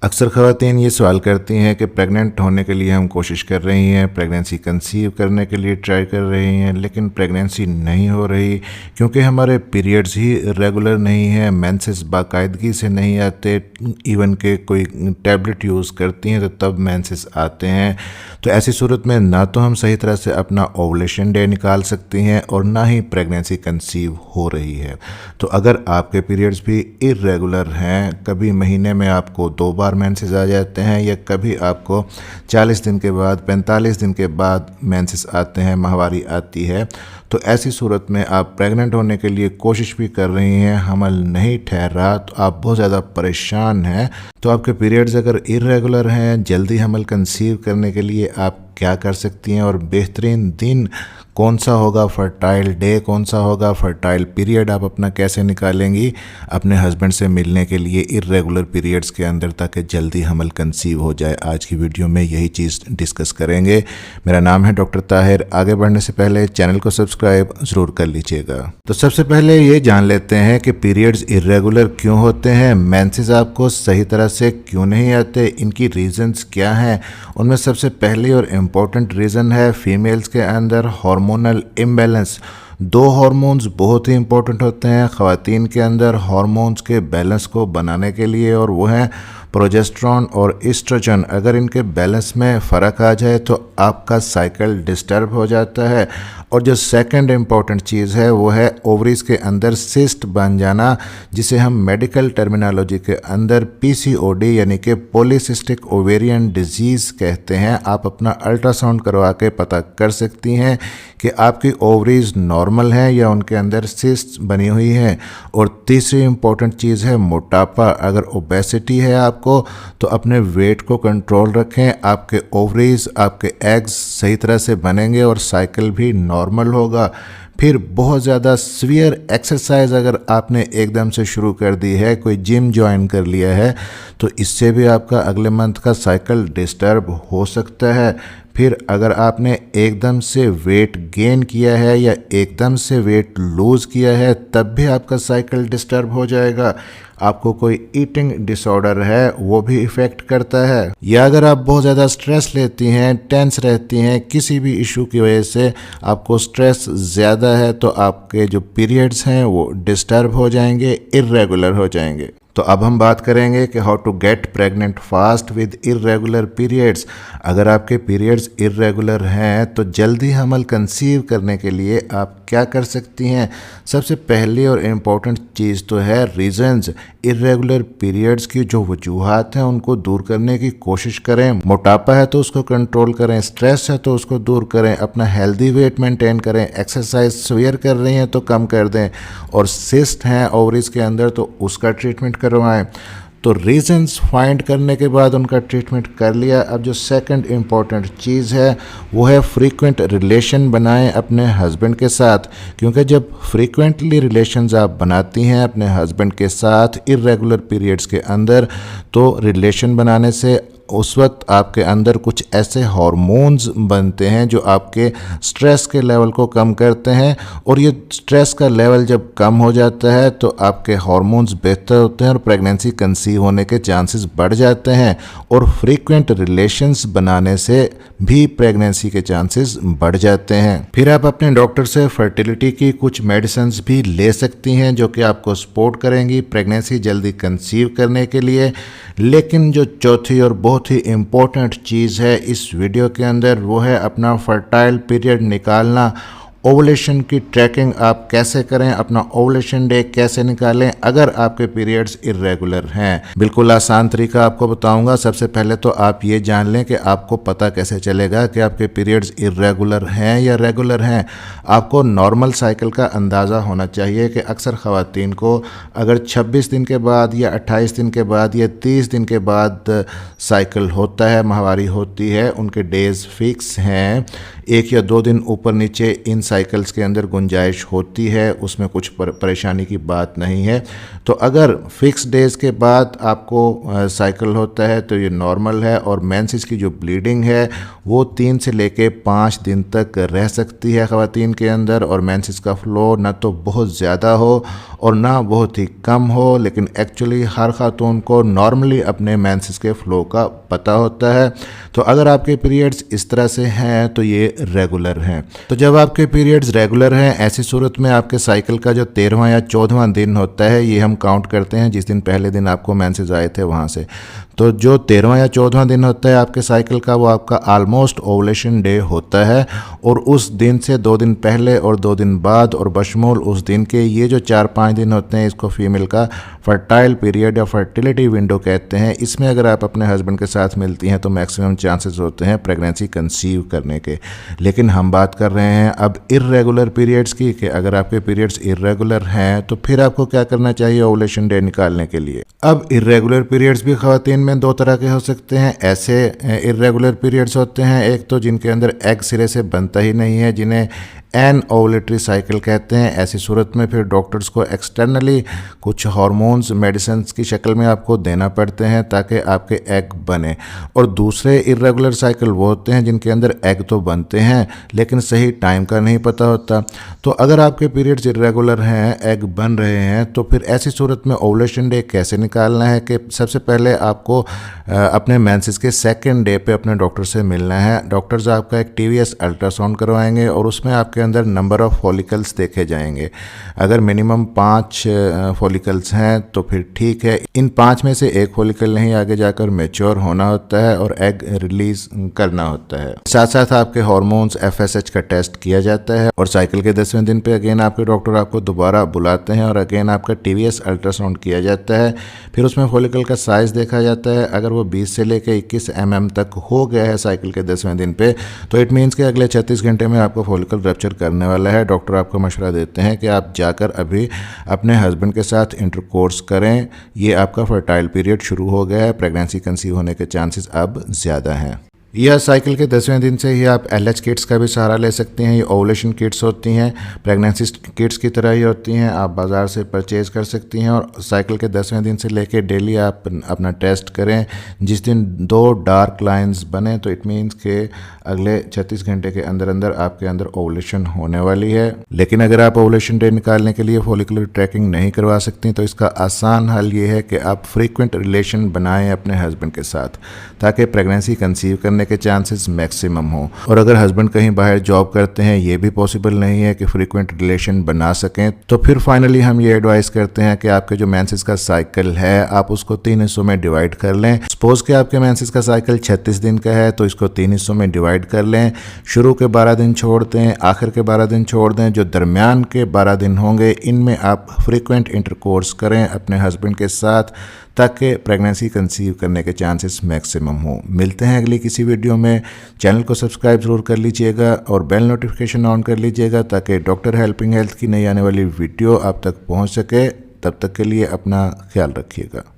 अक्सर ख़वातीन ये सवाल करती हैं कि प्रेग्नेंट होने के लिए हम कोशिश कर रही हैं, प्रेगनेंसी कंसीव करने के लिए ट्राई कर रही हैं, लेकिन प्रेगनेंसी नहीं हो रही क्योंकि हमारे पीरियड्स ही रेगुलर नहीं हैं, मेंसेस बाकायदगी से नहीं आते। इवन के कोई टैबलेट यूज़ करती हैं तो तब मेंसेस आते हैं। तो ऐसी सूरत में ना तो हम सही तरह से अपना ओवुलेशन डे निकाल सकती हैं और ना ही प्रेगनेंसी कंसीव हो रही है। तो अगर आपके पीरियड्स भी इर्रेगुलर हैं, कभी महीने में आपको 2 बार मेंसेस आ जाते हैं या कभी आपको 40 दिन के बाद 45 दिन के बाद मेंसेस आते हैं, माहवारी आती है, तो ऐसी सूरत में आप प्रेग्नेंट होने के लिए कोशिश भी कर रही हैं, हमल नहीं ठहरा, तो आप बहुत ज़्यादा परेशान हैं, तो आपके पीरियड्स अगर इर्रेगुलर हैं, जल्दी हमल कंसीव करने के लिए आप क्या कर सकती हैं और बेहतरीन दिन कौन सा होगा, फर्टाइल डे कौन सा होगा, फर्टाइल पीरियड आप अपना कैसे निकालेंगी अपने हस्बैंड से मिलने के लिए इर्रेगुलर पीरियड्स के अंदर, ताकि जल्दी हमल कंसीव हो जाए। आज की वीडियो में यही चीज़ डिस्कस करेंगे। मेरा नाम है डॉक्टर ताहिर। आगे बढ़ने से पहले चैनल को सब्सक्राइब ज़रूर कर लीजिएगा। तो सबसे पहले ये जान लेते हैं कि पीरियड्स इर्रेगुलर क्यों होते हैं, मेंसेस आपको सही तरह से क्यों नहीं आते, इनकी रीज़न्स क्या हैं। उनमें सबसे पहली और इम्पॉर्टेंट रीज़न है फीमेल्स के अंदर हार्मोनल इम्बैलेंस। 2 हार्मोन्स बहुत ही इंपॉर्टेंट होते हैं ख़वातीन के अंदर हार्मोन्स के बैलेंस को बनाने के लिए, और वो हैं प्रोजेस्टेरॉन और एस्ट्रोजन। अगर इनके बैलेंस में फ़र्क आ जाए तो आपका साइकिल डिस्टर्ब हो जाता है। और जो सेकंड इम्पॉर्टेंट चीज़ है वो है ओवरीज के अंदर सिस्ट बन जाना, जिसे हम मेडिकल टर्मिनोलॉजी के अंदर पीसीओडी यानी कि पॉलीसिस्टिक ओवेरियन डिजीज़ कहते हैं। आप अपना अल्ट्रासाउंड करवा के पता कर सकती हैं कि आपकी ओवरीज नॉर्मल हैं या उनके अंदर सिस्ट बनी हुई हैं। और तीसरी इम्पॉर्टेंट चीज़ है मोटापा। अगर ओबेसिटी है आपको तो अपने वेट को कंट्रोल रखें, आपके ओवरीज, आपके एग्स सही तरह से बनेंगे और साइकिल भी नॉर्मल होगा। फिर बहुत ज़्यादा सीवियर एक्सरसाइज अगर आपने एकदम से शुरू कर दी है, कोई जिम ज्वाइन कर लिया है, तो इससे भी आपका अगले मंथ का साइकिल डिस्टर्ब हो सकता है। फिर अगर आपने एकदम से वेट गेन किया है या एकदम से वेट लूज़ किया है, तब भी आपका साइकिल डिस्टर्ब हो जाएगा। आपको कोई ईटिंग डिसऑर्डर है वो भी इफ़ेक्ट करता है, या अगर आप बहुत ज़्यादा स्ट्रेस लेती हैं, टेंस रहती हैं, किसी भी इशू की वजह से आपको स्ट्रेस ज़्यादा है, तो आपके जो पीरियड्स हैं वो डिस्टर्ब हो जाएंगे, इर्रेगुलर हो जाएंगे। तो अब हम बात करेंगे कि how to get pregnant fast with irregular periods. अगर आपके पीरियड्स इर्रेगुलर हैं तो जल्दी हमल कंसीव करने के लिए आप क्या कर सकती हैं। सबसे पहली और इम्पॉर्टेंट चीज़ तो है रीजंस। इर्रेगुलर पीरियड्स की जो वजूहात हैं उनको दूर करने की कोशिश करें। मोटापा है तो उसको कंट्रोल करें, स्ट्रेस है तो उसको दूर करें, अपना हेल्दी वेट मेंटेन करें, एक्सरसाइज सवेयर कर रही हैं तो कम कर दें, और सिस्ट हैं ओवरीज के अंदर तो उसका ट्रीटमेंट करवाएं। तो रीजंस फाइंड करने के बाद उनका ट्रीटमेंट कर लिया। अब जो सेकंड इम्पॉर्टेंट चीज़ है वो है फ्रीक्वेंट रिलेशन बनाएं अपने हस्बैंड के साथ, क्योंकि जब फ्रीक्वेंटली रिलेशंस आप बनाती हैं अपने हस्बैंड के साथ इर्रेगुलर पीरियड्स के अंदर, तो रिलेशन बनाने से उस वक्त आपके अंदर कुछ ऐसे हार्मोन्स बनते हैं जो आपके स्ट्रेस के लेवल को कम करते हैं, और ये स्ट्रेस का लेवल जब कम हो जाता है तो आपके हार्मोन्स बेहतर होते हैं और प्रेगनेंसी कंसीव होने के चांसेस बढ़ जाते हैं। और फ्रीक्वेंट रिलेशंस बनाने से भी प्रेगनेंसी के चांसेस बढ़ जाते हैं। फिर आप अपने डॉक्टर से फर्टिलिटी की कुछ मेडिसिन भी ले सकती हैं जो कि आपको सपोर्ट करेंगी प्रेगनेंसी जल्दी कंसीव करने के लिए। लेकिन जो चौथी और बहुत ही इम्पोर्टेंट चीज़ है इस वीडियो के अंदर वो है अपना फर्टाइल पीरियड निकालना। ओवुलेशन की ट्रैकिंग आप कैसे करें, अपना ओवुलेशन डे कैसे निकालें अगर आपके पीरियड्स इर्रेगुलर हैं। बिल्कुल आसान तरीका आपको बताऊंगा। सबसे पहले तो आप ये जान लें कि आपको पता कैसे चलेगा कि आपके पीरियड्स इर्रेगुलर हैं या रेगुलर हैं। आपको नॉर्मल साइकिल का अंदाज़ा होना चाहिए कि अक्सर ख़वातीन को अगर 26 दिन के बाद या 28 दिन के बाद या 30 दिन के बाद साइकिल होता है, माहवारी होती है, उनके डेज़ फिक्स हैं, 1 या 2 दिन ऊपर नीचे इन साइकिल्स के अंदर गुंजाइश होती है, उसमें कुछ परेशानी की बात नहीं है। तो अगर फिक्स डेज़ के बाद आपको साइकिल होता है तो ये नॉर्मल है, और मेंसेस की जो ब्लीडिंग है वो 3 से लेके 5 दिन तक रह सकती है ख़वातीन के अंदर, और मेंसेस का फ़्लो ना तो बहुत ज़्यादा हो और ना बहुत ही कम हो। लेकिन एक्चुअली हर खातून को नॉर्मली अपने मेंसेस के फ़्लो का पता होता है। तो अगर आपके पीरियड्स इस तरह से हैं तो ये रेगुलर हैं। तो जब आपके पीरियड्स रेगुलर हैं, ऐसी सूरत में आपके साइकिल का जो 13वां या 14वां दिन होता है, ये हम काउंट करते हैं जिस दिन पहले दिन आपको मेंसेस आए थे वहाँ से। तो जो 13वां या 14वां दिन होता है आपके साइकिल का, वो आपका ऑलमोस्ट ओवुलेशन डे होता है। और उस दिन से 2 दिन पहले और 2 दिन बाद और बशमूल उस दिन के ये जो 4-5 दिन होते हैं, इसको फीमेल का फर्टाइल पीरियड या फर्टिलिटी विंडो कहते हैं। इसमें अगर आप अपने हस्बैंड के साथ मिलती हैं तो मैक्सिमम चांसेस होते हैं प्रेगनेंसी कंसीव करने के। लेकिन हम बात कर रहे हैं अब इर्रेगुलर पीरियड्स की, कि अगर आपके पीरियड्स इर्रेगुलर हैं तो फिर आपको क्या करना चाहिए ओवुलेशन डे निकालने के लिए। अब इर्रेगुलर पीरियड्स भी ख़वातीन में 2 तरह के हो सकते हैं। ऐसे इर्रेगुलर पीरियड्स होते हैं, एक तो जिनके अंदर एग सिरे से बनता ही नहीं है, जिन्हें एन ओवुलेटरी साइकिल कहते हैं। ऐसी सूरत में फिर डॉक्टर्स को एक्सटर्नली कुछ हार्मोन्स मेडिसिन की शक्ल में आपको देना पड़ते हैं ताकि आपके एग बने। और दूसरे इर्रेगुलर साइकिल वो होते हैं जिनके अंदर एग तो बनते हैं लेकिन सही टाइम का नहीं पता होता। तो अगर आपके पीरियड्स इर्रेगुलर हैं, एग बन रहे हैं, तो फिर ऐसी सूरत में ओवुलेशन डे कैसे निकालना है कि सबसे पहले आपको अपने मेंसेस के 2nd डे पे अपने डॉक्टर से मिलना है। डॉक्टर्स आपका एक TVS अल्ट्रासाउंड करवाएंगे और उसमें आपके अंदर नंबर ऑफ फॉलिकल्स देखे जाएंगे। अगर मिनिमम 5 फॉलिकल्स हैं तो फिर ठीक है। इन 5 में से एक फॉलिकल नहीं आगे जाकर मैच्योर होना होता है और एग रिलीज करना होता है। साथ साथ आपके हार्मोन्स FSH का टेस्ट किया जाता है और साइकिल के 10वें दिन पे अगेन आपके डॉक्टर आपको दोबारा बुलाते हैं और अगेन आपका TVS अल्ट्रासाउंड किया जाता है। फिर उसमें फॉलिकल का साइज़ देखा जाता है। अगर वो 20 से लेकर 21 mm तक हो गया है साइकिल के 10वें दिन पे, तो इट मीन्स कि अगले 36 घंटे में आपको फॉलिकल रप्चर करने वाला है। डॉक्टर आपको मशवरा देते हैं कि आप जाकर अभी अपने हस्बैंड के साथ इंटरकोर्स करें। ये आपका फर्टाइल पीरियड शुरू हो गया है, प्रेगनेंसी कंसीव होने के चांसेस अब ज़्यादा हैं। यह साइकिल के 10वें दिन से ही आप LH किट्स का भी सहारा ले सकते हैं। ये ओवुलेशन किट्स होती हैं, प्रेगनेंसी किट्स की तरह ही होती हैं, आप बाज़ार से परचेज़ कर सकती हैं। और साइकिल के 10वें दिन से लेके डेली आप अपना टेस्ट करें। जिस दिन 2 डार्क लाइंस बने तो इट मीन्स के अगले 36 घंटे के अंदर अंदर आपके अंदर ओवुलेशन होने वाली है। लेकिन अगर आप ओवुलेशन डे निकालने के लिए फॉलिकुलर ट्रैकिंग नहीं करवा सकती तो इसका आसान हल ये है कि आप फ्रीक्वेंट रिलेशन बनाएं अपने हस्बैंड के साथ, ताकि प्रेगनेंसी कंसीव करने के चांसेस मैक्सिमम हो। और अगर हस्बैंड कहीं बाहर जॉब करते हैं, ये भी पॉसिबल नहीं है कि फ्रीक्वेंट रिलेशन बना सकें, तो फिर फाइनली हम ये एडवाइस करते हैं कि आपके जो मेंसेस का साइकिल है आप उसको 3 हिस्सों में डिवाइड कर लें। सपोज कि आपके मेंसेस का साइकिल 36 दिन का है तो इसको 3 हिस्सों में डिवाइड कर लें। शुरू के 12 दिन छोड़ दें, आखिर के 12 दिन छोड़ दें। जो दरमियान के 12 दिन होंगे इनमें आप फ्रीक्वेंट इंटरकोर्स करें अपने हस्बैंड के साथ, ताकि प्रेगनेंसी कंसीव करने के चांसेस मैक्सिमम हो। मिलते हैं अगली किसी वीडियो में। चैनल को सब्सक्राइब ज़रूर कर लीजिएगा और बेल नोटिफिकेशन ऑन कर लीजिएगा ताकि डॉक्टर हेल्पिंग हेल्थ की नई आने वाली वीडियो आप तक पहुंच सके। तब तक के लिए अपना ख्याल रखिएगा।